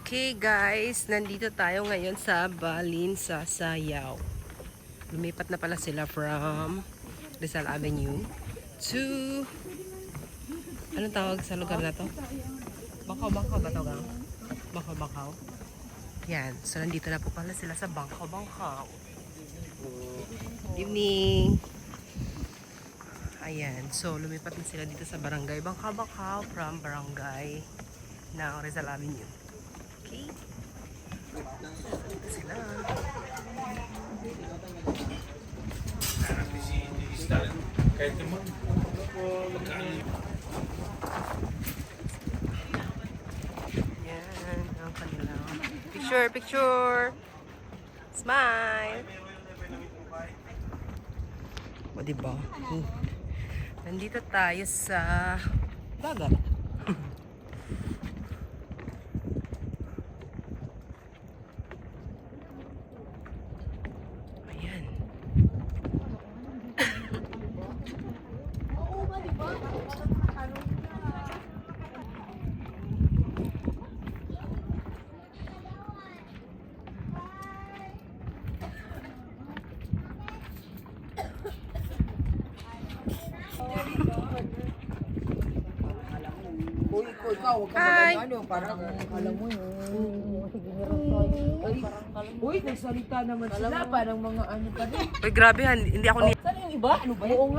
Okay guys, nandito tayo ngayon sa Balin sa Sayaw. Lumipat na pala sila from Rizal Avenue to... Anong tawag sa lugar na to? Bangkaw-Bangkaw ba ito, gang? Bangkaw-Bangkaw? Yan, so nandito na po pala sila sa Bangkaw-Bangkaw. Good evening! Ayan, so lumipat na sila dito sa barangay Bangkaw-Bangkaw from barangay ng Rizal Avenue. Okay. Dito sila. Yan ang kanilang picture, picture. Smile. O diba? Nandito tayo sa dagat. Ikaw, huwag ka magano, parang alam mo yun. Uy, nagsalita naman sila, parang mga ano pa rin. Uy, grabe, hindi ako ni... Saan yung iba? Ano ba yun?